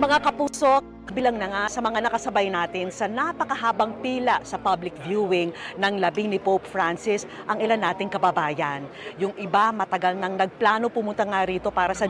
Mga kapuso, bilang na nga sa mga nakasabay natin sa napakahabang pila sa public viewing ng labing ni Pope Francis ang ilan nating kababayan. Yung iba matagal nang nagplano pumunta nga rito para sa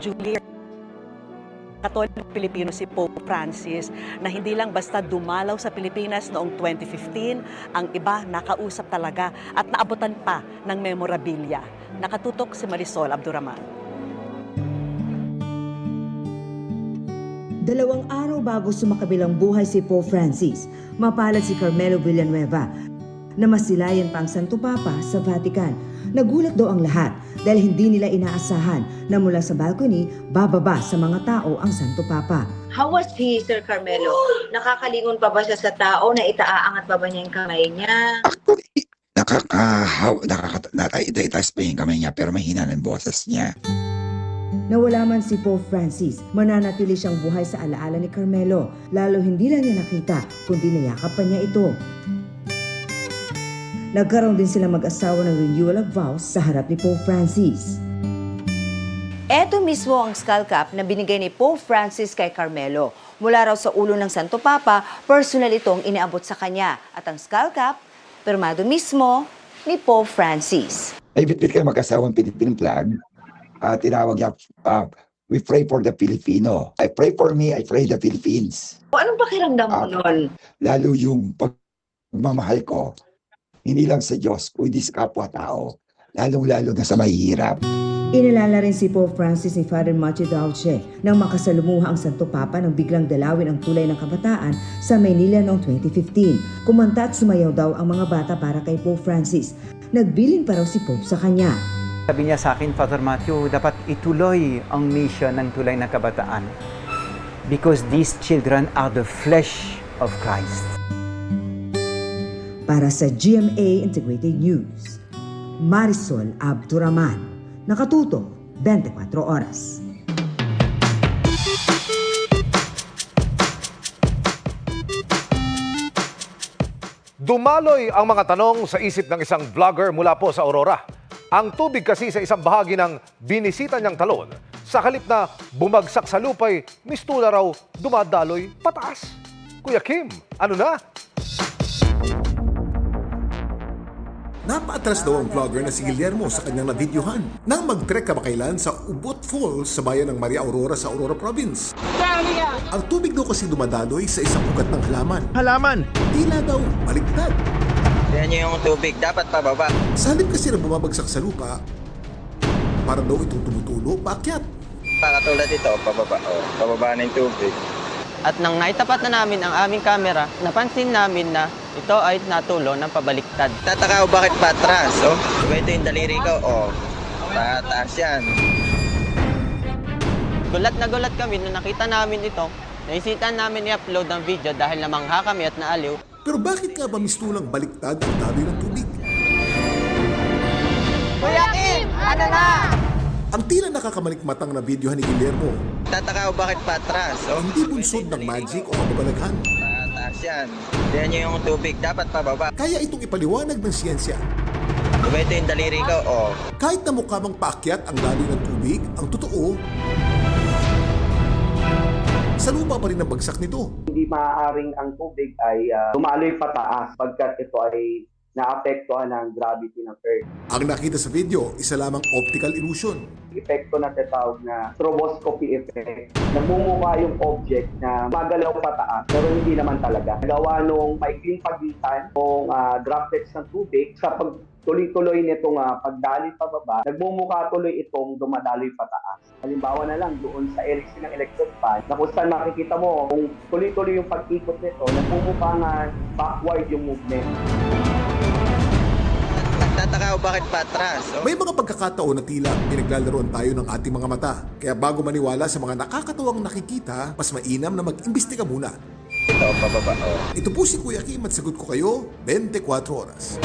Jubilee Katolikong Pilipino si Pope Francis na hindi lang basta dumalaw sa Pilipinas noong 2015, ang iba nakausap talaga at naabutan pa ng memorabilia. Nakatutok si Marisol Abduraman. 2 araw bago sumakabilang buhay si Pope Francis, mapalad si Carmelo Villanueva na masilayan pa ang Santo Papa sa Vatican. Nagulat daw ang lahat dahil hindi nila inaasahan na mula sa balcony bababa sa mga tao ang Santo Papa. How was he, Sir Carmelo? Nakakalingon pa ba siya sa tao? Na itaaangat pa ba niya yung kamay niya? Actually, nakakataas pa yung kamay niya pero mahina ng boses niya. Nawala man si Pope Francis, mananatili siyang buhay sa alaala ni Carmelo. Lalo hindi lang niya nakita, kundi nayakap pa niya ito. Nagkaroon din sila mag-asawa ng renewal of vows sa harap ni Pope Francis. Ito mismo ang skull cap na binigay ni Pope Francis kay Carmelo. Mula raw sa ulo ng Santo Papa, personal itong iniabot sa kanya. At ang skull cap, pirmado mismo ni Pope Francis. Ay bitbit kayo mag-asawang Philippine flag. Tinawag niya, we pray for the Filipino. I pray for me, I pray the Philippines. Anong pakiramdam mo nun? Lalo yung pagmamahal ko, hindi lang sa Diyos, kundi sa kapwa-tao, lalong-lalo na sa mahihirap. Inalala rin si Pope Francis ni Father Machi Dauche nang makasalumuha ang Santo Papa nang biglang dalawin ang tulay ng kabataan sa Maynila noong 2015. Kumanta at sumayaw daw ang mga bata para kay Pope Francis. Nagbilin pa raw si Pope sa kanya. Sabi niya sa akin, Father Matthew, dapat ituloy ang mission ng tulay ng kabataan because these children are the flesh of Christ. Para sa GMA Integrated News, Marisol Abduraman, nakatuto 24 oras. Dumaloy ang mga tanong sa isip ng isang vlogger mula po sa Aurora. Ang tubig kasi sa isang bahagi ng binisita niyang talon, sa halip na bumagsak sa lupay, mistula raw dumadaloy pataas. Kuya Kim, ano na? Napaatras daw ang vlogger na si Guillermo sa kanyang nabidyohan nang mag-trek kamakailan sa Ubot Falls sa bayan ng Maria Aurora sa Aurora Province. Ang tubig daw kasi dumadaloy sa isang ugat ng halaman. Tila daw baligtad. Yan yung tubig, dapat pababa. Sa halip kasi na bumabagsak sa lupa, para daw itong tumutulo paakyat. Katulad ito, pababa. Oh, pababa na yung tubig. At nang naitapat na namin ang aming kamera, napansin namin na ito ay natulo ng pabaliktad. Tataka ko bakit patras, oh. Diba ito yung daliri ko, oh. Tataas yan. Gulat na gulat kami nung nakita namin ito. Naisitan namin i-upload ang video dahil namangha kami at naaliw. Pero bakit nga ba mistulang baliktad ang daloy ng tubig? Kuya Kim, ano na? Ang tila nakakamalikmatang na videohan ni Guillermo, Tataka ko bakit patras, oh. hindi bunsod ng magic o kababalaghan. Tataas yan. Yan yung tubig, dapat pababa. Kaya itong ipaliwanag ng siyensya. Diba ito yung daliri ko, oh. Kahit na mukha mang paakyat ang daloy ng tubig, ang totoo, sa lupa pa rin ang bagsak nito. Hindi maaaring ang tubig ay dumaloy pataas pagkat ito ay naapektuhan ng gravity ng Earth. Ang nakita sa video, isa lamang optical illusion. Epekto na tinatawag na stroboscopy effect. Nagmumukha yung object na magalaw pataas pero hindi naman talaga. Gawa nung maikling pagitan ng droplets ng tubig sa pagtuloy-tuloy nitong pagdaloy pababa, nagmumukha tuloy itong dumadaloy pataas. Halimbawa na lang doon sa erection ng electric fan, na kung saan makikita mo kung tuloy-tuloy yung pag-ikot nito, nagmumukha nga backward yung movement. Tataka ko bakit patras, oh. May mga pagkakataon na tila pinaglalaroan tayo ng ating mga mata. Kaya bago maniwala sa mga nakakatuwang nakikita, mas mainam na mag-imbestiga muna. Ito, pababa, oh. Ito po si Kuya Kim at sagot ko kayo 24 oras.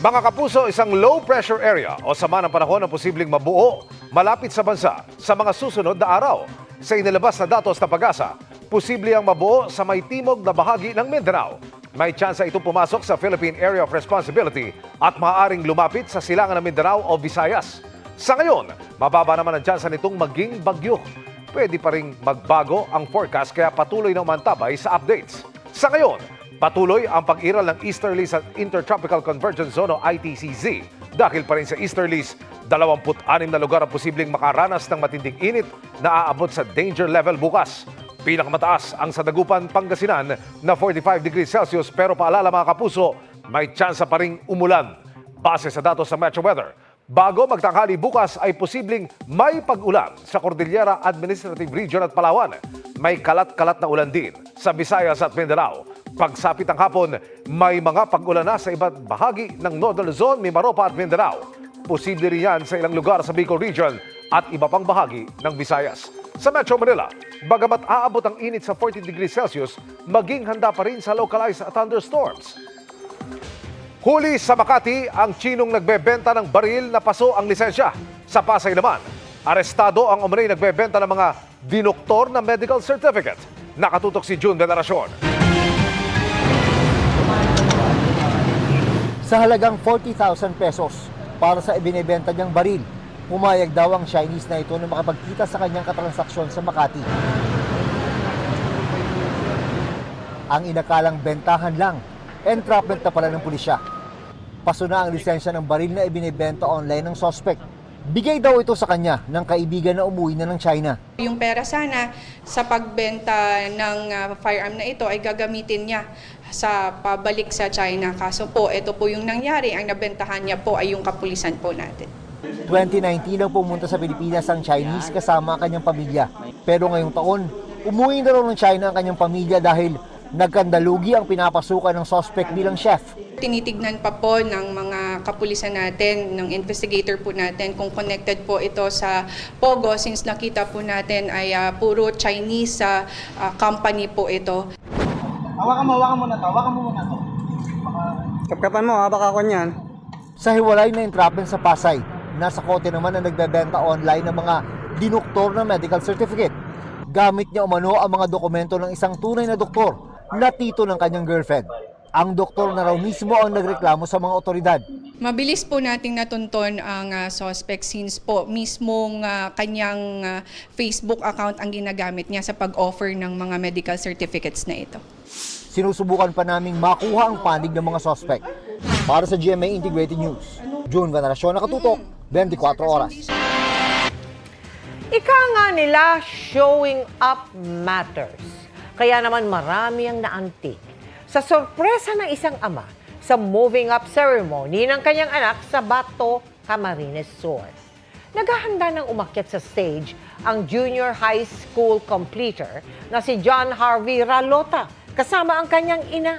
Mga kapuso, isang low pressure area o sama ng panahon ang posibleng mabuo malapit sa bansa sa mga susunod na araw. Sa inilabas na datos ng Pag-asa, posible ang mabuo sa may timog na bahagi ng Mindanao. may tsansa itong pumasok sa Philippine Area of Responsibility at maaaring lumapit sa silangan ng Mindanao o Visayas. Sa ngayon, mababa naman ang tsansa nitong maging bagyo. Pwede pa ring magbago ang forecast kaya patuloy na umantabay sa updates. Sa ngayon, patuloy ang pag-iral ng easterly sa Intertropical Convergence Zone o ITCZ. Dahil pa rin sa easterlies, 26 na lugar ang posibleng makaranas ng matinding init na aabot sa danger level bukas. Pinakamataas ang sa Dagupan, Pangasinan na 45 degrees Celsius pero paalala mga kapuso, may tsansa pa ring umulan. Base sa datos sa Metro Weather, bago magtanghali bukas ay posibleng may pag-ulan sa Cordillera Administrative Region at Palawan. May kalat-kalat na ulan din sa Visayas at Mindanao. Pagsapit ng hapon, may mga pag-ulan na sa iba't bahagi ng Northern Luzon, Mimaropa at Mindanao. Posible rin yan sa ilang lugar sa Bicol Region at iba pang bahagi ng Visayas. Sa Metro Manila, bagamat aabot ang init sa 40 degrees Celsius, maging handa pa rin sa localized thunderstorms. Huli sa Makati ang Chinong nagbebenta ng baril na paso ang lisensya. Sa Pasay naman, arestado ang umunay nagbebenta ng mga dinoktor na medical certificate. Nakatutok si June Veneracion. Sa halagang 40,000 pesos para sa ibinebenta niyang baril, pumayag daw ang Chinese na ito na makapagkita sa kanyang katransaksyon sa Makati. Ang inakalang bentahan lang, entrapment na pala ng pulisya. Paso na ang lisensya ng baril na ibinebenta online ng suspect. Bigay daw ito sa kanya ng kaibigan na umuwi na ng China. Yung pera sana sa pagbenta ng firearm na ito ay gagamitin niya sa pabalik sa China. Kaso po, ito po yung nangyari. Ang nabentahan niya po ay yung kapulisan po natin. 2019 nang pumunta sa Pilipinas ang Chinese kasama ang kanyang pamilya. Pero ngayong taon, umuwi na raw ng China ang kanyang pamilya dahil nagkandalugi ang pinapasukan ng suspect bilang chef. Tinitignan pa po ng mga kapulisan natin, ng investigator po natin kung connected po ito sa Pogo since nakita po natin ay puro Chinese company po ito. Hawakan mo muna to. Kapkapan mo ha, baka ako niyan. Sa hiwalay na entrapment sa Pasay, nasa kote naman na nagbebenta online ng mga dinoktor na medical certificate. Gamit niya umano ang mga dokumento ng isang tunay na doktor na tito ng kanyang girlfriend. Ang doktor na raw mismo ang nagreklamo sa mga otoridad. Mabilis po nating natunton ang suspect since po mismong kanyang Facebook account ang ginagamit niya sa pag-offer ng mga medical certificates na ito. Sinusubukan pa naming makuha ang panig ng mga suspect. Para sa GMA Integrated News, June Veneracion, nakatutok, 24 oras. Ika nga nila, showing up matters. Kaya naman marami ang naantig sa sorpresa ng isang ama sa moving up ceremony ng kanyang anak sa Bato, Camarines Sur. Naghahanda ng umakyat sa stage ang junior high school completer na si John Harvey Ralota kasama ang kanyang ina.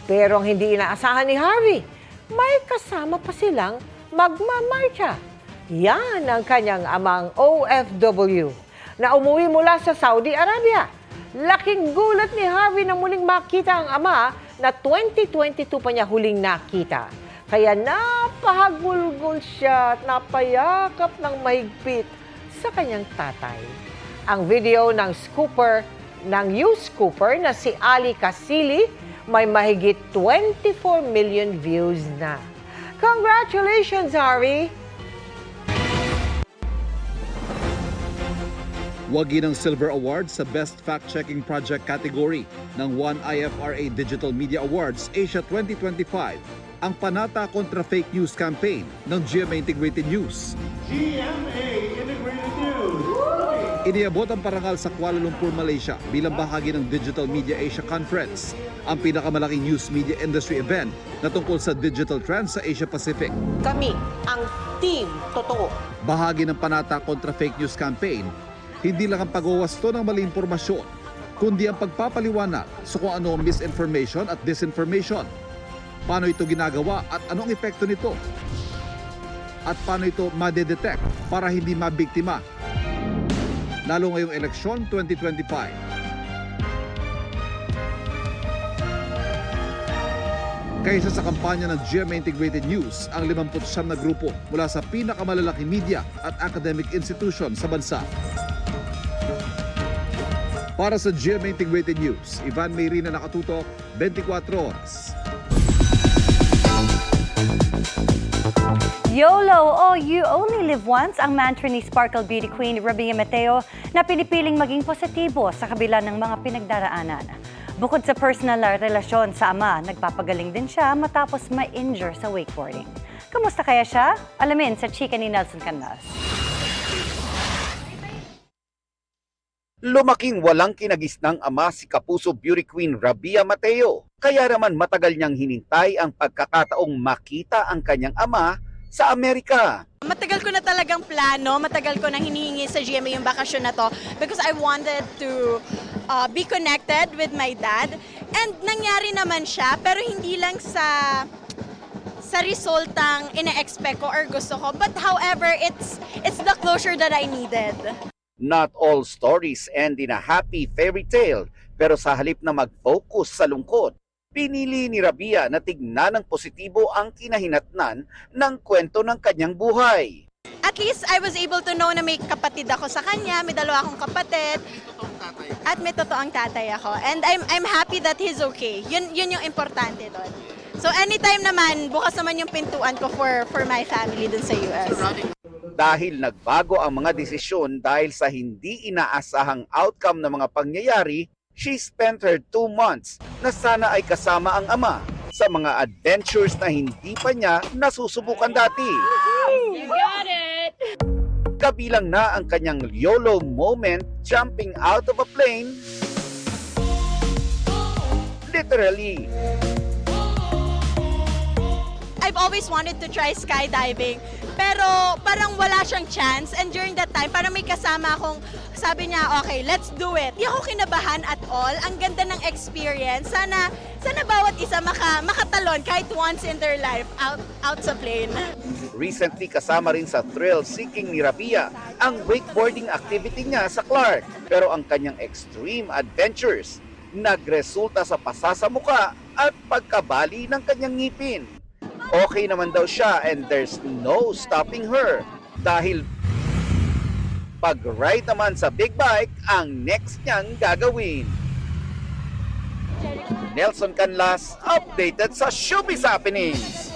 Pero ang hindi inaasahan ni Harvey, may kasama pa silang magmamarcha. Yan ang kanyang amang OFW na umuwi mula sa Saudi Arabia. Laking gulat ni Harvey na muling makita ang ama na 2022 pa niya huling nakita. Kaya napahagulgol siya at napayakap ng mahigpit sa kanyang tatay. Ang video ng news scooper na si Ali Kasili may mahigit 24 million views na. Congratulations, Harvey! Wagi ng Silver Award sa Best Fact-Checking Project category ng 1IFRA Digital Media Awards Asia 2025 ang Panata kontra Fake News campaign ng GMA Integrated News. GMA Integrated News! Iniabot ang parangal sa Kuala Lumpur, Malaysia bilang bahagi ng Digital Media Asia Conference, ang pinakamalaking news media industry event na tungkol sa digital trends sa Asia Pacific. Kami ang Team Totoo. Bahagi ng Panata kontra Fake News campaign, hindi lang ang pagwawasto ng mali impormasyon, kundi ang pagpapaliwanag sa kung ano ang misinformation at disinformation. Paano ito ginagawa at anong epekto nito? At paano ito madedetect para hindi mabiktima? Lalo ngayong eleksyon 2025. Kaysa sa kampanya ng GMA Integrated News, ang 59 na grupo mula sa pinakamalalaking media at academic institution sa bansa. Para sa GMA Integrated News, Ivan Mayrina nakatutok, 24 oras. YOLO o You Only Live Once ang mantra ni Sparkle Beauty Queen Rabia Mateo na pinipiling maging positibo sa kabila ng mga pinagdaraanan. Bukod sa personal na relasyon sa ama, nagpapagaling din siya matapos ma-injure sa wakeboarding. Kamusta kaya siya? Alamin sa chika ni Nelson Canlas. Lumaking walang kinagisnang ama si Kapuso Beauty Queen Rabia Mateo. Kaya naman matagal niyang hinintay ang pagkakataong makita ang kanyang ama sa Amerika. Matagal ko na talagang plano, matagal ko nang hinihingi sa GMA yung bakasyon na to because I wanted to be connected with my dad. And nangyari naman siya, pero hindi lang sa resultang ina-expect ko or gusto ko. But however, it's the closure that I needed. Not all stories end in a happy fairy tale, pero sa halip na mag-focus sa lungkot, pinili ni Rabia na tignan ng positibo ang kinahinatnan ng kwento ng kanyang buhay. At least I was able to know na may kapatid ako sa kanya, may dalawa akong kapatid, at may totoong tatay ako. And I'm happy that he's okay. Yun yung importante doon. So anytime naman, bukas naman yung pintuan ko for my family dun sa US. Dahil nagbago ang mga desisyon dahil sa hindi inaasahang outcome ng mga pangyayari, she spent her 2 months na sana ay kasama ang ama sa mga adventures na hindi pa niya nasusubukan dati. You got it! Kabilang na ang kanyang YOLO moment jumping out of a plane, literally. I've always wanted to try skydiving, pero parang wala siyang chance. And during that time, parang may kasama akong sabi niya, okay, let's do it. Di ako kinabahan at all. Ang ganda ng experience. Sana bawat isa makatalon kahit once in their life out sa plane. Recently kasama rin sa thrill-seeking ni Rabia ang wakeboarding activity niya sa Clark. Pero ang kanyang extreme adventures nagresulta sa pasasamuka at pagkabali ng kanyang ngipin. Okay naman daw siya and there's no stopping her dahil pag-ride naman sa big bike ang next niyang gagawin. Nelson Canlas, updated sa Showbiz Happenings.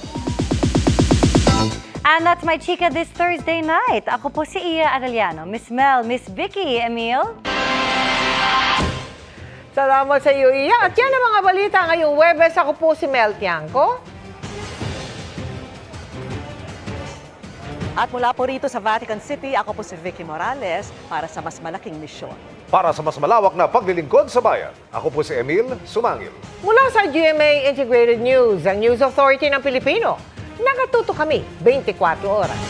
And that's my chika this Thursday night. Ako po si Iya Arellano, Miss Mel, Miss Vicky, Emil. Salamat sa iyo, Iya. At yan ang mga balita ngayong Webes. Ako po si Mel Tiangco. At mula po rito sa Vatican City, ako po si Vicky Morales para sa mas malaking misyon. Para sa mas malawak na paglilingkod sa bayan, ako po si Emil Sumangil. Mula sa GMA Integrated News, ang News Authority ng Pilipino, nakatuto kami 24 oras.